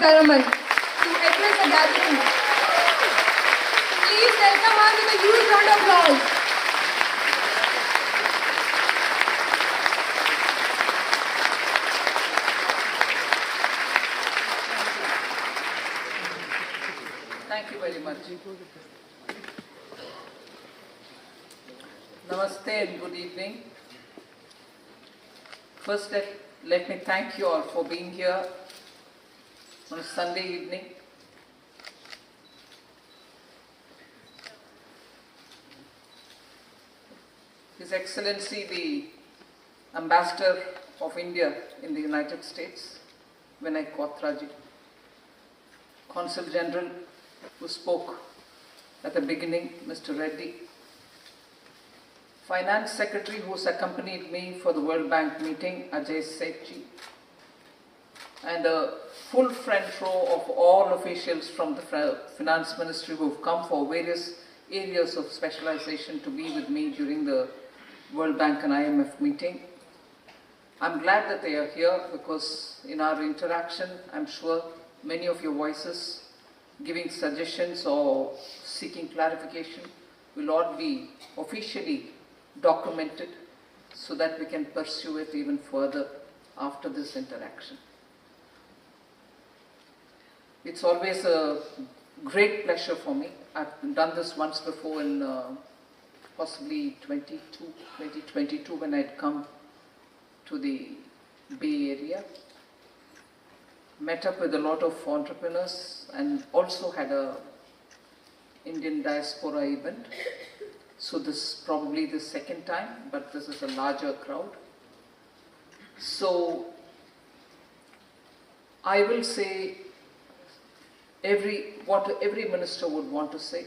Sitharaman to address the gathering. Please welcome her with a huge round of applause. Thank you very much. Namaste and good evening. First, let me thank you all for being here on a Sunday evening. His Excellency the Ambassador of India in the United States, Vinay Kothraji, Consul General who spoke at the beginning, Mr. Reddy, Finance Secretary who's accompanied me for the World Bank meeting, Ajay Sethi, and a full front row of all officials from the Finance Ministry who've come for various areas of specialization to be with me during the World Bank and IMF meeting. I'm glad that they are here because in our interaction, I'm sure many of your voices giving suggestions or seeking clarification will all be officially documented so that we can pursue it even further after this interaction. It's always a great pleasure for me. I've done this once before in possibly 2022 when I'd come to the Bay Area. Met up with a lot of entrepreneurs and also had a Indian diaspora event. So this is probably the second time, but this is a larger crowd. So I will say what every minister would want to say,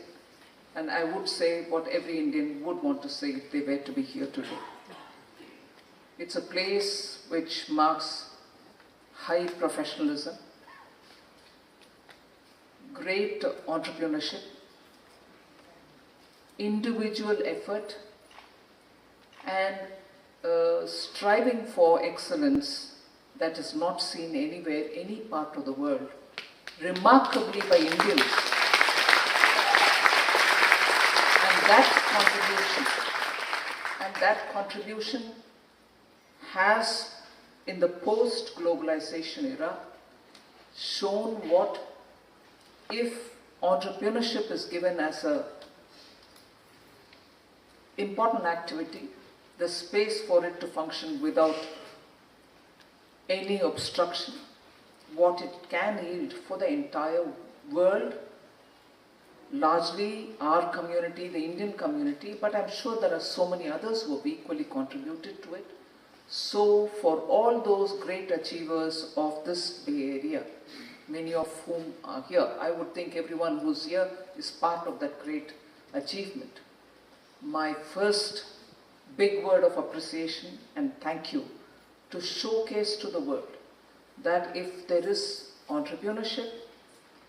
and I would say what every Indian would want to say if they were to be here today. It's a place which marks high professionalism, great entrepreneurship, individual effort, and striving for excellence that is not seen anywhere, any part of the world, remarkably by Indians. And that contribution has, in the post-globalization era, shown what, if entrepreneurship is given as an important activity, the space for it to function without any obstruction, what it can yield for the entire world, largely our community, the Indian community, but I'm sure there are so many others who have equally contributed to it. So for all those great achievers of this Bay Area, many of whom are here, I would think everyone who's here is part of that great achievement. My first big word of appreciation and thank you to showcase to the world that if there is entrepreneurship,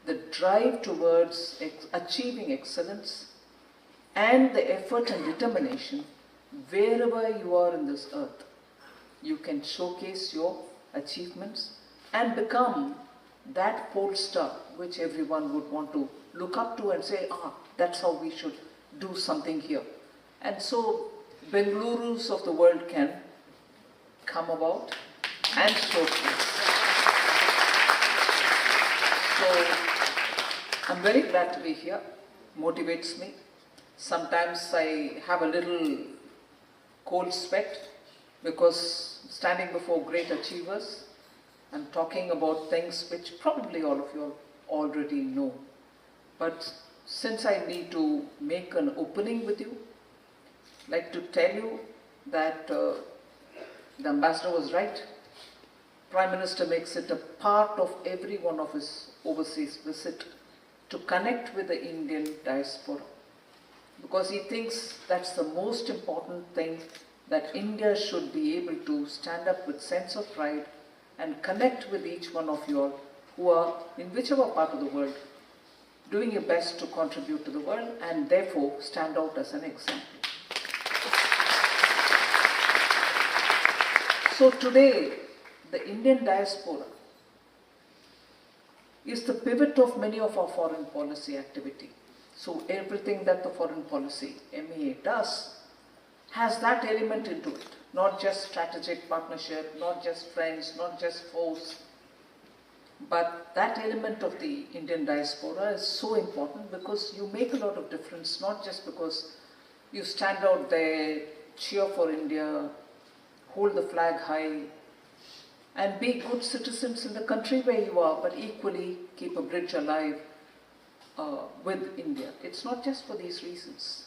the drive towards achieving excellence, and the effort and determination, wherever you are in this earth, you can showcase your achievements and become that pole star which everyone would want to look up to and say, that's how we should do something here. And so Bengalurus of the world can come about and showcase. So I'm very glad to be here. Motivates me. Sometimes I have a little cold sweat because standing before great achievers, I'm talking about things which probably all of you already know. But since I need to make an opening with you, I'd like to tell you that the ambassador was right. Prime Minister makes it a part of every one of his overseas visit to connect with the Indian diaspora, because he thinks that's the most important thing, that India should be able to stand up with sense of pride and connect with each one of you all who are in whichever part of the world doing your best to contribute to the world and therefore stand out as an example. So today, the Indian diaspora is the pivot of many of our foreign policy activity. So everything that the foreign policy MEA does has that element into it. Not just strategic partnership, not just friends, not just foes, but that element of the Indian diaspora is so important because you make a lot of difference, not just because you stand out there, cheer for India, hold the flag high, and be good citizens in the country where you are, but equally keep a bridge alive with India. It's not just for these reasons.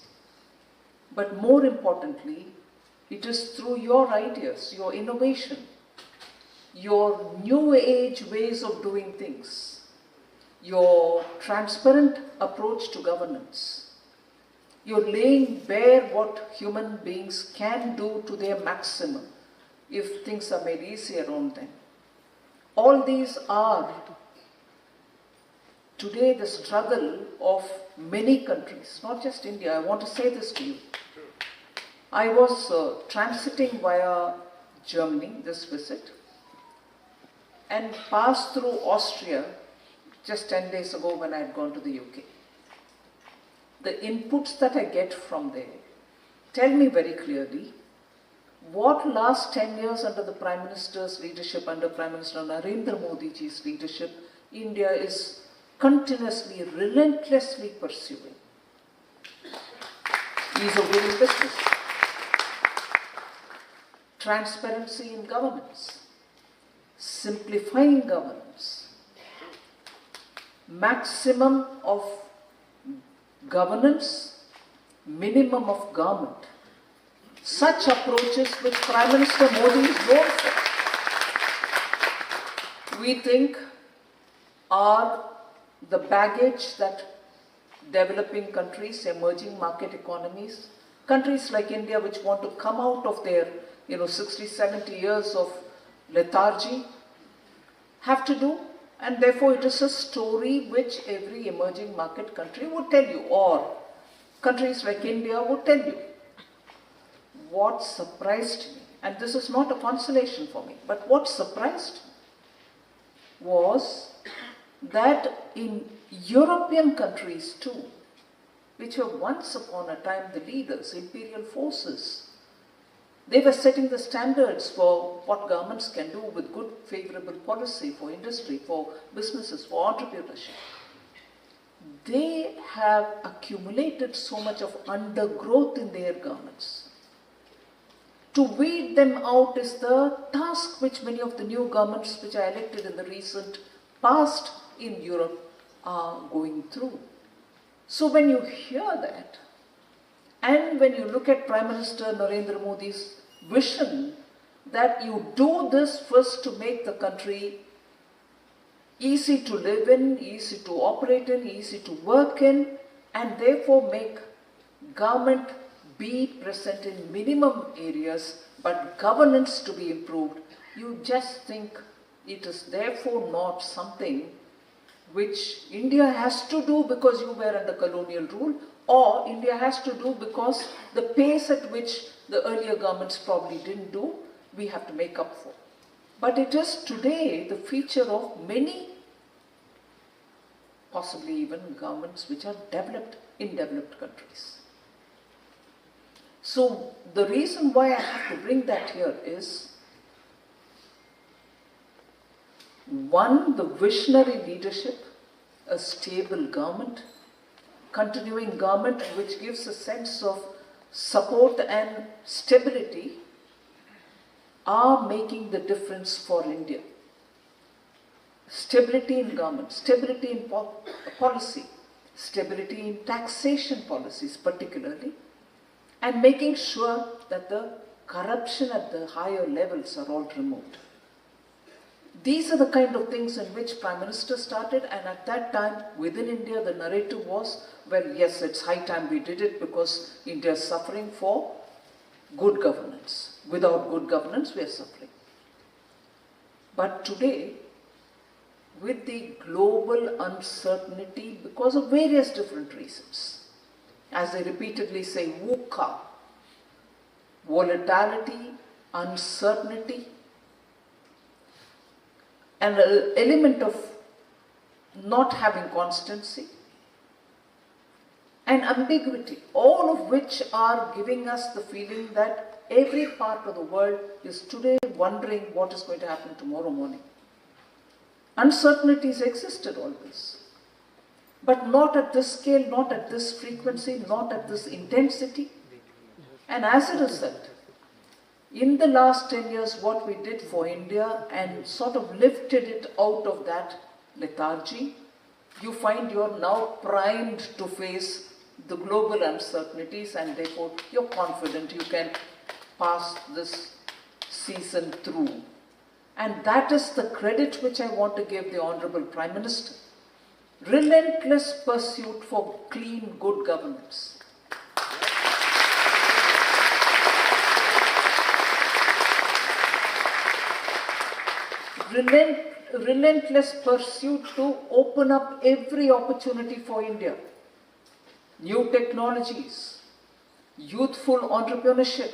But more importantly, it is through your ideas, your innovation, your new age ways of doing things, your transparent approach to governance. You're laying bare what human beings can do to their maximum if things are made easier on them. All these are today the struggle of many countries, not just India. I want to say this to you. I was transiting via Germany this visit and passed through Austria just 10 days ago when I had gone to the UK. The inputs that I get from there tell me very clearly what last 10 years under the Prime Minister's leadership, under Prime Minister Narendra Modi's leadership, India is continuously, relentlessly pursuing. Ease of doing business, transparency in governance, simplifying governance, maximum of governance, minimum of government. Such approaches which Prime Minister Modi is known for, we think are the baggage that developing countries, emerging market economies, countries like India which want to come out of their 60, 70 years of lethargy have to do, and therefore it is a story which every emerging market country would tell you, or countries like India would tell you. What surprised me, and this is not a consolation for me, but what surprised me was that in European countries too, which were once upon a time the leaders, imperial forces, they were setting the standards for what governments can do with good, favorable policy for industry, for businesses, for entrepreneurship. They have accumulated so much of undergrowth in their governments. To weed them out is the task which many of the new governments which are elected in the recent past in Europe are going through. So when you hear that, and when you look at Prime Minister Narendra Modi's vision that you do this first to make the country easy to live in, easy to operate in, easy to work in, and therefore make government be present in minimum areas, but governance to be improved, you just think it is therefore not something which India has to do because you were under colonial rule, or India has to do because the pace at which the earlier governments probably didn't do, we have to make up for. But it is today the feature of many, possibly even governments which are developed in developed countries. So the reason why I have to bring that here is, one, the visionary leadership, a stable government, continuing government which gives a sense of support and stability are making the difference for India. Stability in government, stability in policy, stability in taxation policies particularly, and making sure that the corruption at the higher levels are all removed. These are the kind of things in which Prime Minister started, and at that time within India the narrative was, well, yes, it's high time we did it because India is suffering for good governance. Without good governance we are suffering. But today, with the global uncertainty because of various different reasons, as I repeatedly say, VUCA, volatility, uncertainty, and an element of not having constancy, and ambiguity, all of which are giving us the feeling that every part of the world is today wondering what is going to happen tomorrow morning. Uncertainties existed always, but not at this scale, not at this frequency, not at this intensity. And as a result, in the last 10 years, what we did for India and sort of lifted it out of that lethargy, you find you're now primed to face the global uncertainties, and therefore you're confident you can pass this season through. And that is the credit which I want to give the Honorable Prime Minister. Relentless pursuit for clean, good governance. Relentless pursuit to open up every opportunity for India. New technologies, youthful entrepreneurship,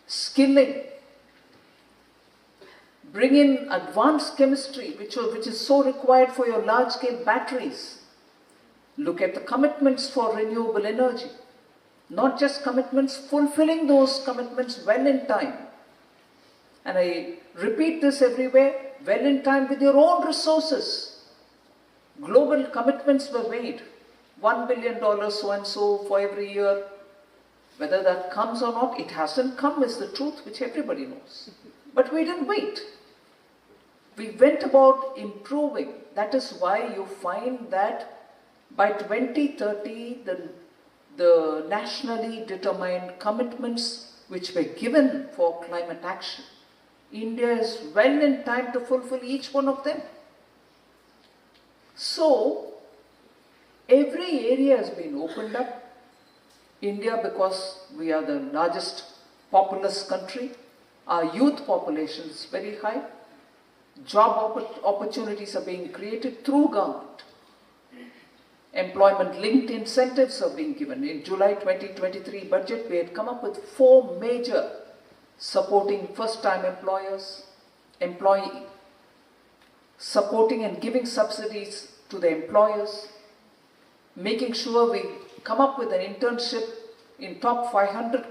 skilling, bring in advanced chemistry, which is so required for your large-scale batteries. Look at the commitments for renewable energy. Not just commitments, fulfilling those commitments well in time. And I repeat this everywhere, well in time with your own resources. Global commitments were made. $1 billion so and so for every year. Whether that comes or not, it hasn't come is the truth, which everybody knows. But we didn't wait. We went about improving. That is why you find that by 2030, the nationally determined commitments which were given for climate action, India is well in time to fulfill each one of them. So, every area has been opened up. India, because we are the largest populous country, our youth population is very high. Job opportunities are being created through government. Employment-linked incentives are being given. In July 2023 budget, we had come up with 4 major supporting first-time employers, supporting and giving subsidies to the employers, making sure we come up with an internship in top 500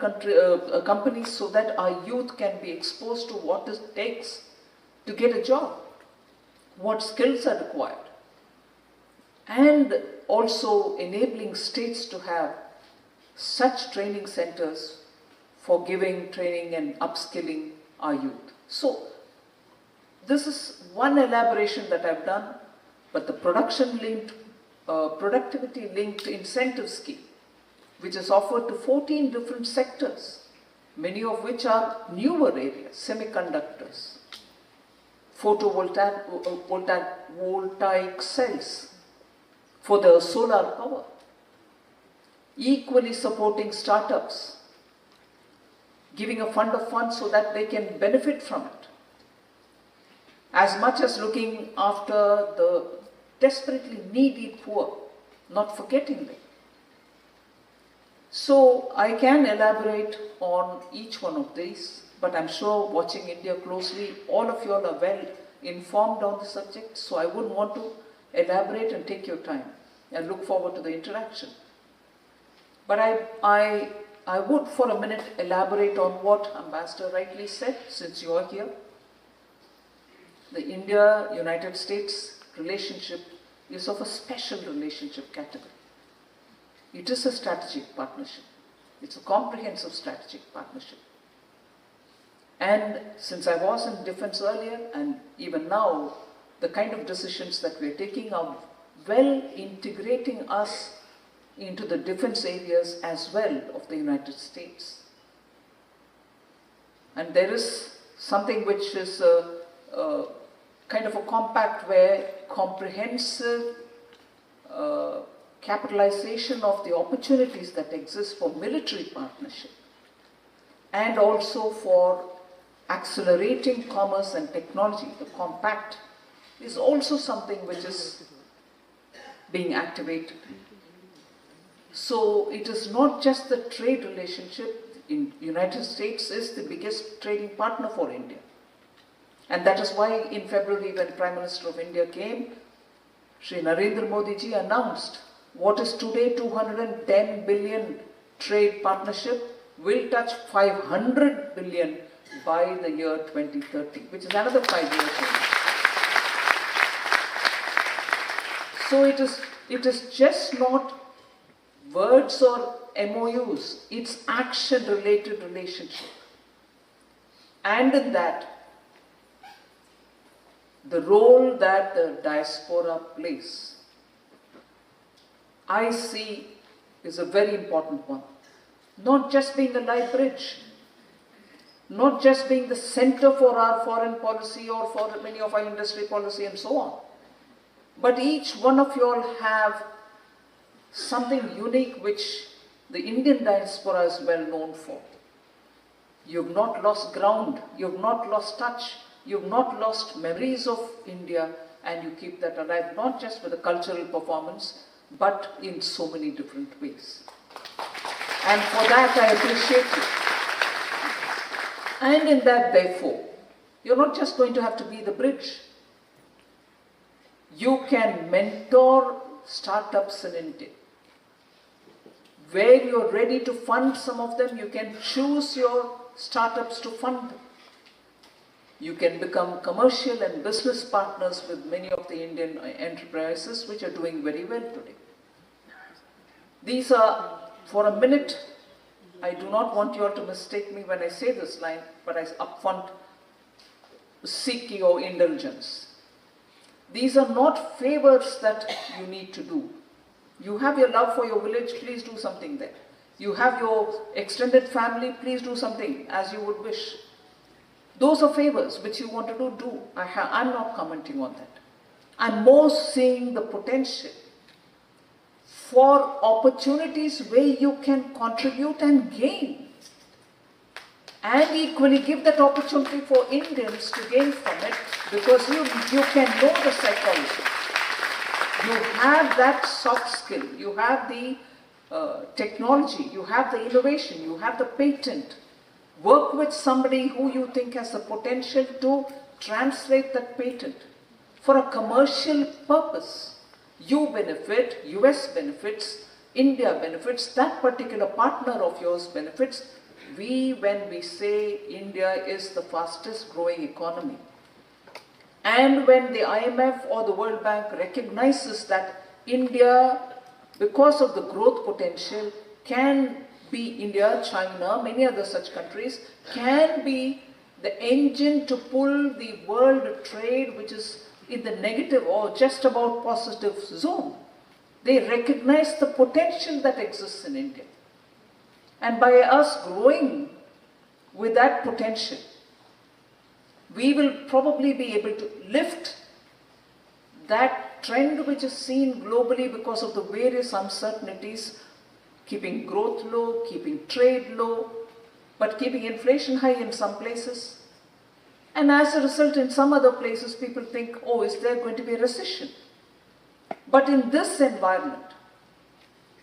companies so that our youth can be exposed to what it takes to get a job, what skills are required, and also enabling states to have such training centers for giving training and upskilling our youth. So, this is one elaboration that I've done, but the productivity-linked incentive scheme, which is offered to 14 different sectors, many of which are newer areas, semiconductors, photovoltaic cells for the solar power, equally supporting startups, giving a fund of funds so that they can benefit from it, as much as looking after the desperately needy poor, not forgetting them. So I can elaborate on each one of these, but I'm sure watching India closely, all of you all are well informed on the subject, so I wouldn't want to elaborate and take your time. I look forward to the interaction. But I would for a minute elaborate on what Ambassador rightly said, since you are here. The India-United States relationship is of a special relationship category. It is a strategic partnership. It's a comprehensive strategic partnership. And since I was in defense earlier, and even now, the kind of decisions that we're taking are well integrating us into the defense areas as well of the United States. And there is something which is a kind of a compact where comprehensive capitalization of the opportunities that exist for military partnership and also for accelerating commerce and technology, the compact, is also something which is being activated. So it is not just the trade relationship. In United States is the biggest trading partner for India. And that is why in February when Prime Minister of India came, Shri Narendra Modi ji announced what is today 210 billion trade partnership will touch 500 billion by the year 2030, which is another 5 years. So it is just not words or MOUs, it's action-related relationship. And in that, the role that the diaspora plays, I see is a very important one. Not just being a live bridge, not just being the center for our foreign policy or for many of our industry policy and so on, but each one of you all have something unique which the Indian diaspora is well known for. You've not lost ground, you've not lost touch, you've not lost memories of India, and you keep that alive, not just with a cultural performance, but in so many different ways. And for that I appreciate you. And in that, therefore, you're not just going to have to be the bridge. You can mentor startups in India. Where you're ready to fund some of them, you can choose your startups to fund them. You can become commercial and business partners with many of the Indian enterprises which are doing very well today. These are, for a minute, I do not want you all to mistake me when I say this line, but I upfront seek your indulgence. These are not favors that you need to do. You have your love for your village, please do something there. You have your extended family, please do something as you would wish. Those are favors which you want to do. I'm not commenting on that. I'm more seeing the potential for opportunities where you can contribute and gain. And equally give that opportunity for Indians to gain from it, because you can know the psychology. You have that soft skill, you have the technology, you have the innovation, you have the patent. Work with somebody who you think has the potential to translate that patent for a commercial purpose. You benefit, US benefits, India benefits, that particular partner of yours benefits. When we say India is the fastest growing economy, and when the IMF or the World Bank recognizes that India, because of the growth potential, can be India, China, many other such countries, can be the engine to pull the world trade which is in the negative or just about positive zone. They recognize the potential that exists in India. And by us growing with that potential, we will probably be able to lift that trend which is seen globally because of the various uncertainties, keeping growth low, keeping trade low, but keeping inflation high in some places. And as a result, in some other places, people think, oh, is there going to be a recession? But in this environment,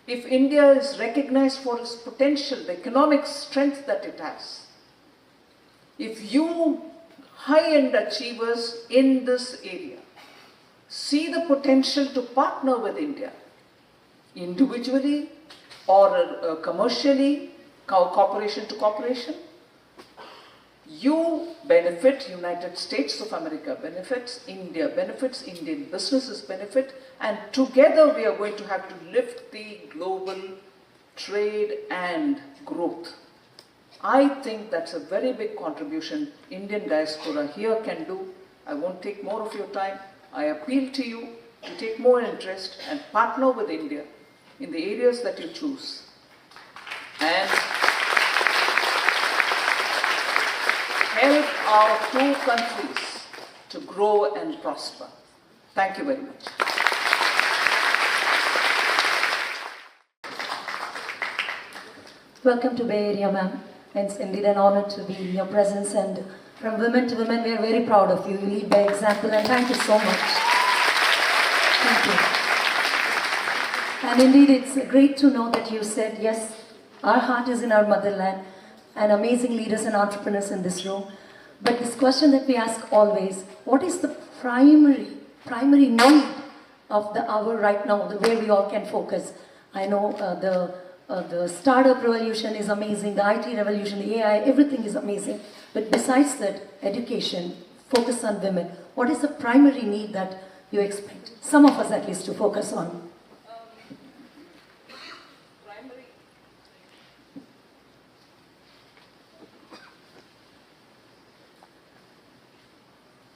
if India is recognized for its potential, the economic strength that it has, if you high-end achievers in this area see the potential to partner with India, individually or commercially, corporation to corporation, you benefit, United States of America benefits, India benefits, Indian businesses benefit, and together we are going to have to lift the global trade and growth. I think that's a very big contribution Indian diaspora here can do. I won't take more of your time. I appeal to you to take more interest and partner with India in the areas that you choose. And help our two countries to grow and prosper. Thank you very much. Welcome to Bay Area, ma'am. It's indeed an honor to be in your presence, and from women to women, we are very proud of you. You lead by example, and thank you so much. Thank you. And indeed, it's great to know that you said, yes, our heart is in our motherland, and amazing leaders and entrepreneurs in this room. But this question that we ask always, what is the primary need of the hour right now, the way we all can focus. I know the startup revolution is amazing, the IT revolution, the AI, everything is amazing. But besides that, education, focus on women. What is the primary need that you expect, some of us at least, to focus on? Primary.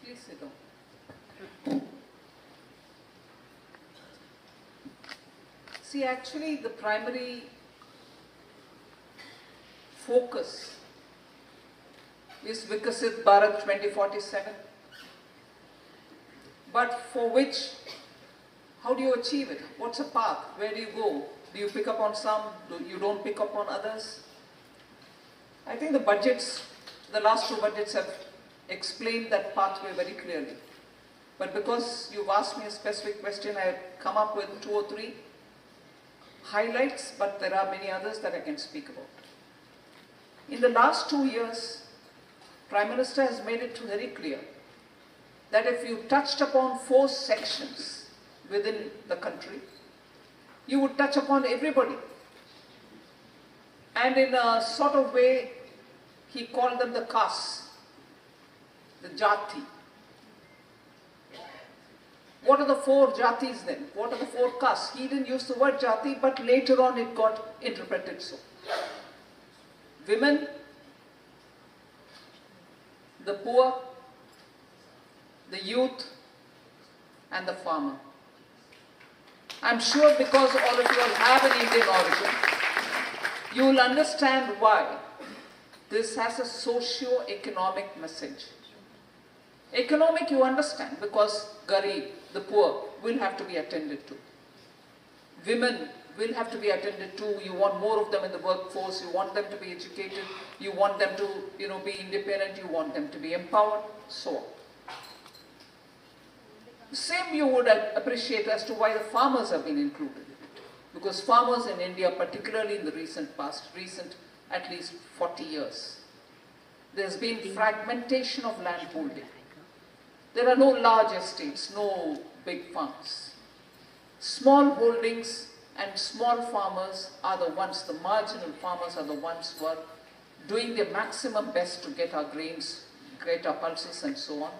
Please sit down. See, actually, the primary focus is Vikasit Bharat 2047. But for which, how do you achieve it? What's the path? Where do you go? Do you pick up on some? You don't pick up on others? I think the budgets, the last two budgets have explained that pathway very clearly. But because you've asked me a specific question, I have come up with 2 or 3 highlights, but there are many others that I can speak about. In the last 2 years, Prime Minister has made it very clear that if you touched upon 4 sections within the country, you would touch upon everybody. And in a sort of way, he called them the castes, the jati. What are the 4 jatis then? What are the 4 castes? He didn't use the word jati, but later on it got interpreted so. Women, the poor, the youth, and the farmer. I'm sure because all of you have an Indian origin, you will understand why this has a socio-economic message. Economic you understand because Garib, the poor, will have to be attended to. Women will have to be attended to. You want more of them in the workforce. You want them to be educated. You want them to, be independent. You want them to be empowered. So on. The same you would appreciate as to why the farmers have been included in it. Because farmers in India, particularly in the recent past, at least 40 years, there's been fragmentation of land holding. There are no large estates, no big farms. Small holdings and small farmers are the ones, the marginal farmers are the ones who are doing their maximum best to get our grains, get our pulses and so on.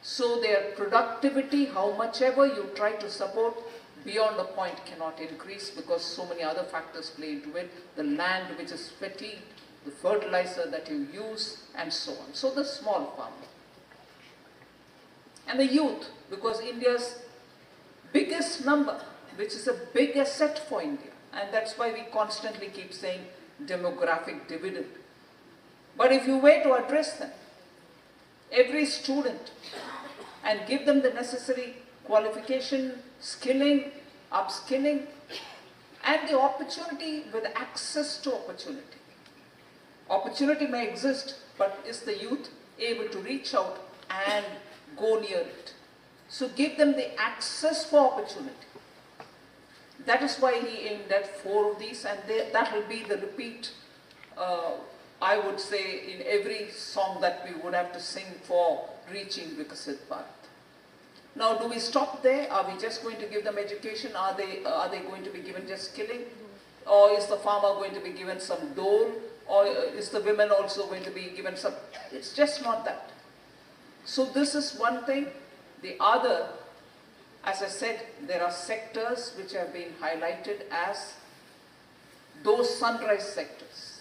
So their productivity, how much ever you try to support, beyond a point cannot increase because so many other factors play into it. The land which is fatigued, the fertilizer that you use and so on. So the small farmer. And the youth, because India's biggest number, which is a big asset for India, and that's why we constantly keep saying demographic dividend. But if you were to address them, every student, and give them the necessary qualification, skilling, upskilling, and the opportunity with access to opportunity. Opportunity may exist, but is the youth able to reach out and go near it? So give them the access for opportunity. That is why he aimed at 4 of these, and that will be the repeat, I would say, in every song that we would have to sing for reaching Vikasit Bharat. Now, do we stop there? Are we just going to give them education? Are they going to be given just skilling? Or is the farmer going to be given some dole? Or is the women also going to be given some? It's just not that. So this is one thing. The other, as I said, there are sectors which have been highlighted as those sunrise sectors,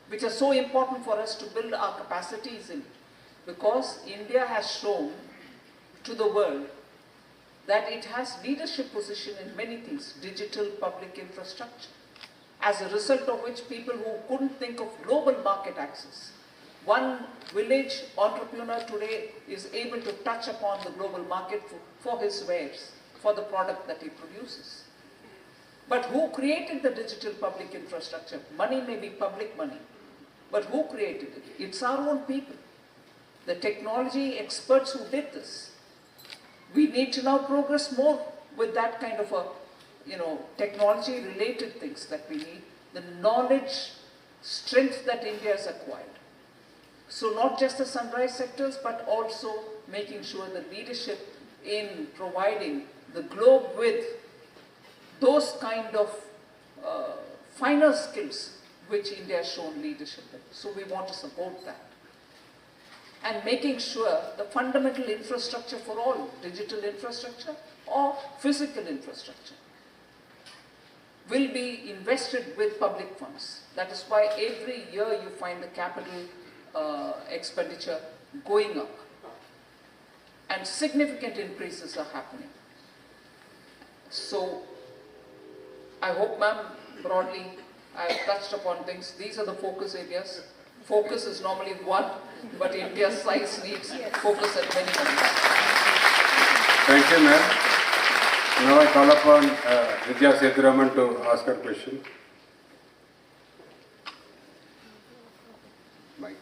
which are so important for us to build our capacities in. Because India has shown to the world that it has leadership position in many things, digital public infrastructure, as a result of which people who couldn't think of global market access. One village entrepreneur today is able to touch upon the global market for his wares, for the product that he produces. But who created the digital public infrastructure? Money may be public money, but who created it? It's our own people. The technology experts who did this. We need to now progress more with that kind of a, technology related things that we need. The knowledge, strength that India has acquired. So not just the sunrise sectors, but also making sure the leadership in providing the globe with those kind of finer skills which India has shown leadership in. So we want to support that. And making sure the fundamental infrastructure for all, digital infrastructure or physical infrastructure, will be invested with public funds. That is why every year you find the capital expenditure going up. And significant increases are happening. So, I hope, ma'am, broadly, I have touched upon things. These are the focus areas. Focus is normally one, but India's size needs focus at many times. Thank you, ma'am. Now I call upon Smt Nirmala to ask her question. Mike.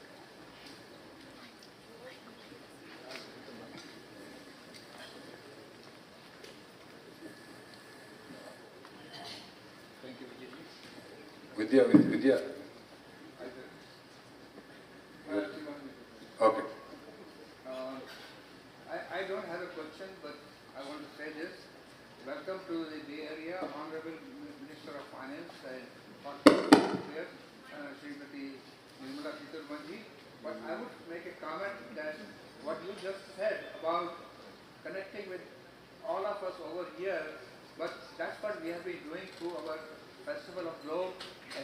Vidya. Okay. I don't have a question, but I want to say this. Welcome to the Bay Area, Honorable Minister of Finance and Affairs, Smt Nirmala Sitharaman. But I would make a comment that what you just said about connecting with all of us over here, but that's what we have been doing through our Festival of Globe,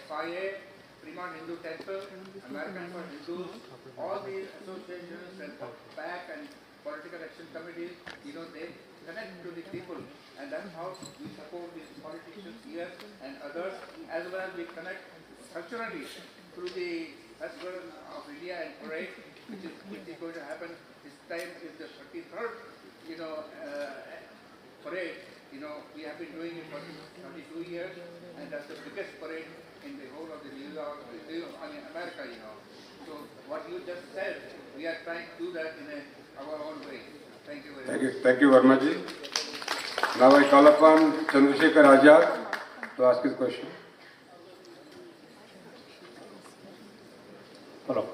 FIA, Fremont Hindu Temple, American for Hindus, all these associations and PAC and political action committees, they connect to the people, and that's how we support these politicians here and others, as well as we connect culturally through the Festival of India and Parade, which is going to happen this time is the 33rd, parade. We have been doing it for 32 years, and that's the biggest parade in the whole of the New York, America, So what you just said, we are trying to do that in our own way. Thank you very much. Thank you, Verma ji. Now I call upon Chandrasekhar Azad to ask his question. Hello.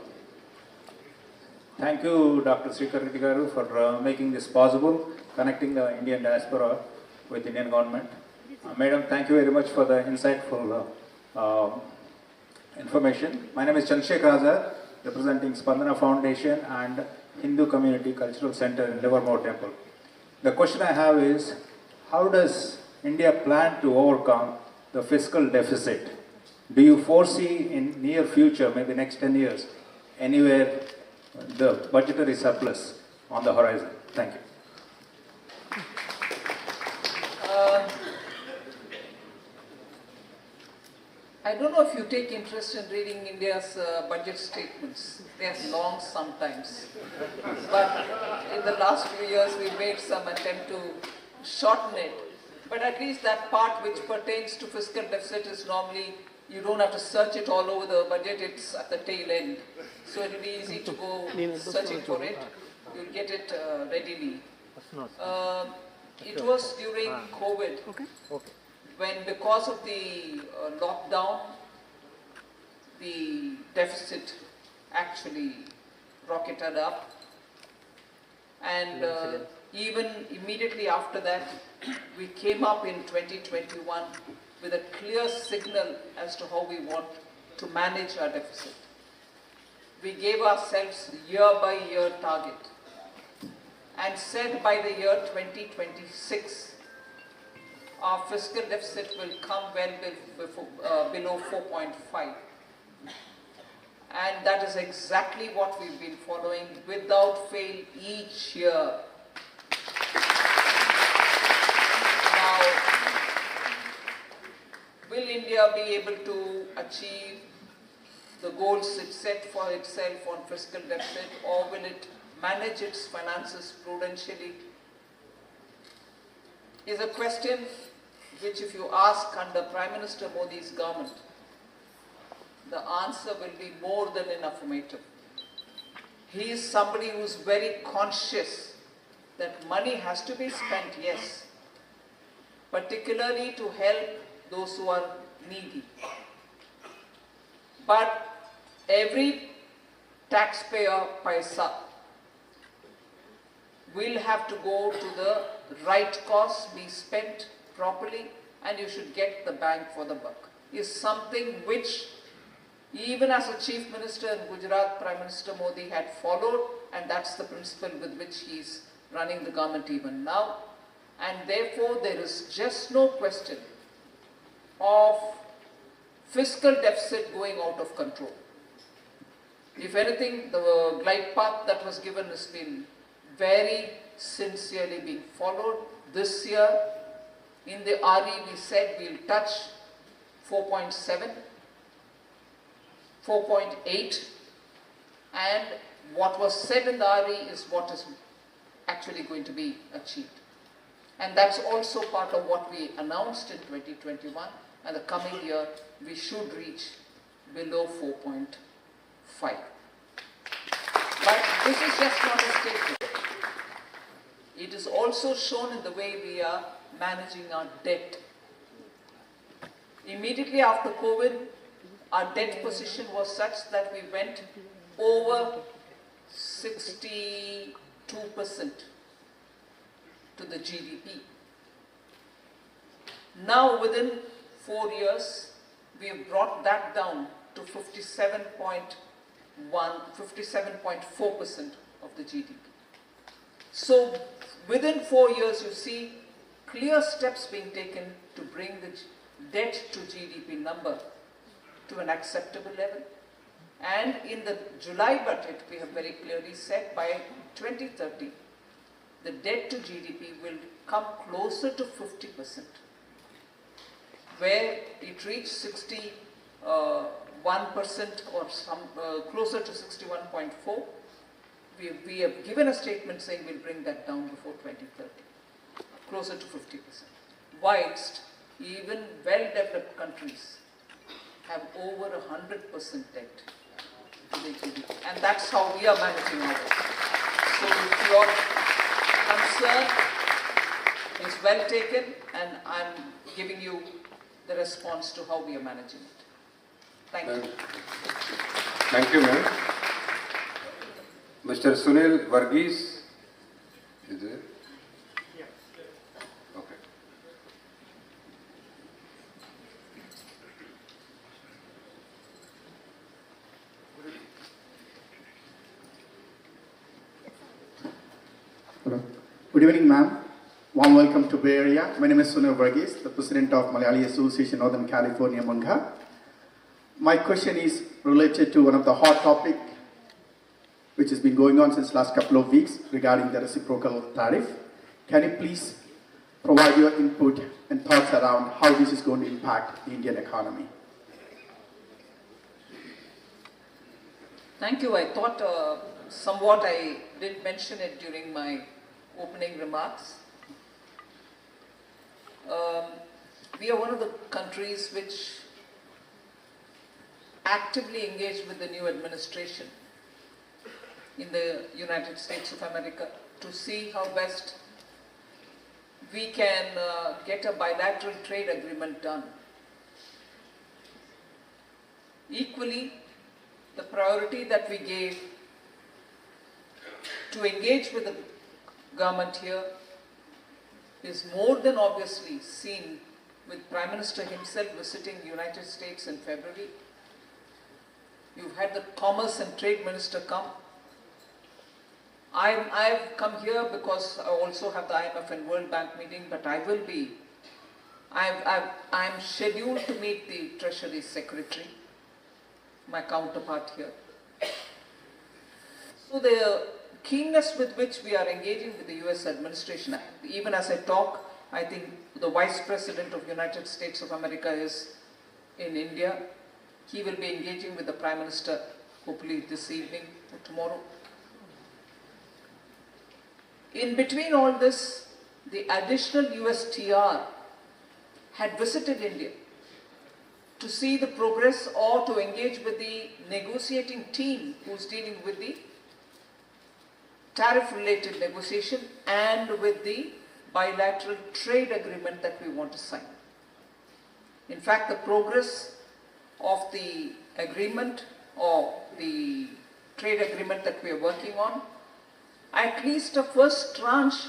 Thank you, Dr. Srikar Reddy Garu, for making this possible, connecting the Indian diaspora with Indian government. Madam, thank you very much for the insightful information. My name is Chandrasekhar Azad, representing Spandana Foundation and Hindu Community Cultural Center in Livermore Temple. The question I have is, how does India plan to overcome the fiscal deficit? Do you foresee in near future, maybe next 10 years, anywhere the budgetary surplus on the horizon? Thank you. I don't know if you take interest in reading India's budget statements. They are long sometimes. But in the last few years, we made some attempt to shorten it. But at least that part which pertains to fiscal deficit is normally, you don't have to search it all over the budget, it's at the tail end. So it will be easy to go searching for it. You'll get it readily. It was during COVID, when because of the lockdown, the deficit actually rocketed up. And even immediately after that, we came up in 2021 with a clear signal as to how we want to manage our deficit. We gave ourselves year-by-year target and said by the year 2026, our fiscal deficit will come well below 4.5. And that is exactly what we've been following without fail each year. Now, will India be able to achieve the goals it set for itself on fiscal deficit, or will it manage its finances prudentially? Is a question which, if you ask under Prime Minister Modi's government, the answer will be more than an affirmative. He is somebody who is very conscious that money has to be spent, yes, particularly to help those who are needy. But every taxpayer paisa will have to go to the right cause, be spent properly, and you should get the bang for the buck, is something which even as a Chief Minister in Gujarat, Prime Minister Modi had followed, and that's the principle with which he is running the government even now. And therefore there is just no question of fiscal deficit going out of control. If anything, the glide path that was given has been very sincerely being followed. This year, in the RE, we said we'll touch 4.7, 4.8, and what was said in the RE is what is actually going to be achieved. And that's also part of what we announced in 2021, and the coming year we should reach below 4.5. But this is just not a statement. It is also shown in the way we are managing our debt. Immediately after COVID, our debt position was such that we went over 62% to the GDP. Now within 4 years, we have brought that down to 57.4% of the GDP. So within 4 years, you see clear steps being taken to bring the debt to GDP number to an acceptable level. And in the July budget, we have very clearly said by 2030, the debt to GDP will come closer to 50%, where it reached 61% or some closer to 61.4. We have given a statement saying we'll bring that down before 2030, closer to 50%. Whilst even well-developed countries have over 100% debt to the GDP, and that's how we are managing ours. So if your concern is well taken, and I'm giving you the response to how we are managing it. Thank you. Thank you, ma'am. Mr. Sunil Varghese, is there? Okay. Hello. Good evening, ma'am. Warm welcome to Bay Area. My name is Sunil Varghese, the President of Malayali Association Northern California, Mungha. My question is related to one of the hot topic which has been going on since last couple of weeks regarding the reciprocal tariff. Can you please provide your input and thoughts around how this is going to impact the Indian economy? Thank you. I thought somewhat I did mention it during my opening remarks. We are one of the countries which actively engaged with the new administration in the United States of America to see how best we can get a bilateral trade agreement done. Equally, the priority that we gave to engage with the government here is more than obviously seen with Prime Minister himself visiting the United States in February. You've had the Commerce and Trade Minister come. I've come here because I also have the IMF and World Bank meeting, but I'm scheduled to meet the Treasury Secretary, my counterpart here. So the keenness with which we are engaging with the US administration, even as I talk, I think the Vice President of the United States of America is in India. He will be engaging with the Prime Minister hopefully this evening or tomorrow. In between all this, the additional USTR had visited India to see the progress or to engage with the negotiating team who's dealing with the tariff-related negotiation and with the bilateral trade agreement that we want to sign. In fact, the progress of the agreement or the trade agreement that we are working on At least a first tranche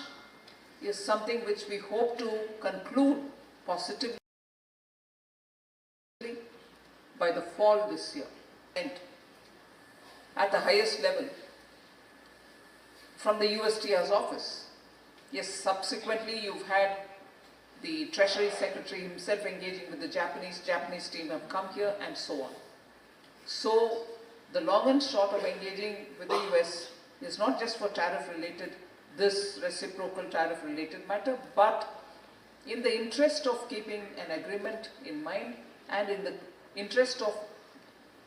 is something which we hope to conclude positively by the fall this year, and at the highest level from the USTR's office. Yes, subsequently you've had the Treasury Secretary himself engaging with the Japanese team have come here, and so on. So the long and short of engaging with the US is not just for tariff related, this reciprocal tariff related matter, but in the interest of keeping an agreement in mind and in the interest of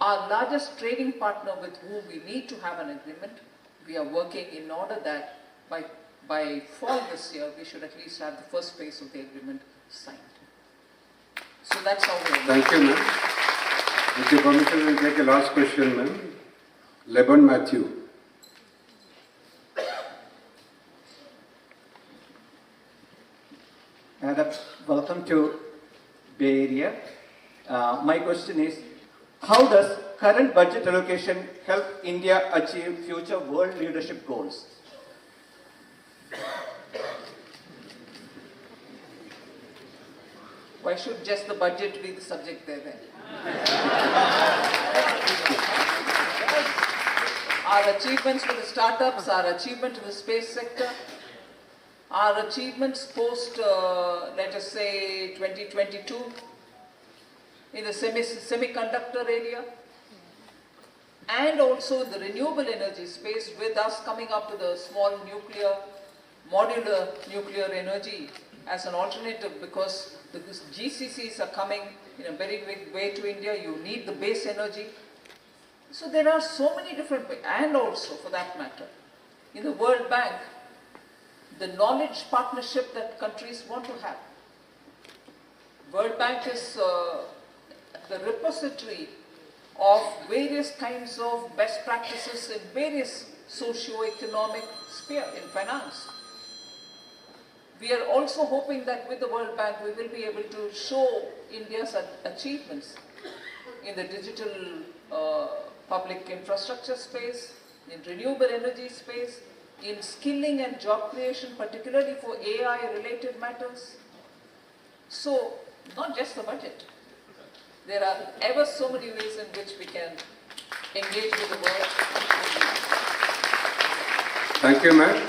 our largest trading partner with whom we need to have an agreement, we are working in order that by fall this year, we should at least have the first phase of the agreement signed. So that's how we are. Thank you, ma'am. With your permission, we'll take a last question, ma'am. Leban Matthew. Welcome to Bay Area. My question is, how does current budget allocation help India achieve future world leadership goals? Why should just the budget be the subject there then? Our achievements for the startups, our achievement in the space sector, our achievements post, let us say, 2022 in the semiconductor area, and also in the renewable energy space, with us coming up with a small modular nuclear energy as an alternative, because the GCCs are coming in a very big way to India. You need the base energy. So there are so many different ways, and also for that matter, in the World Bank, the knowledge partnership that countries want to have. World Bank is the repository of various kinds of best practices in various socio-economic sphere in finance. We are also hoping that with the World Bank we will be able to show India's achievements in the digital public infrastructure space, in renewable energy space, in skilling and job creation, particularly for AI related matters. So, not just the budget. There are ever so many ways in which we can engage with the world. Thank you, ma'am.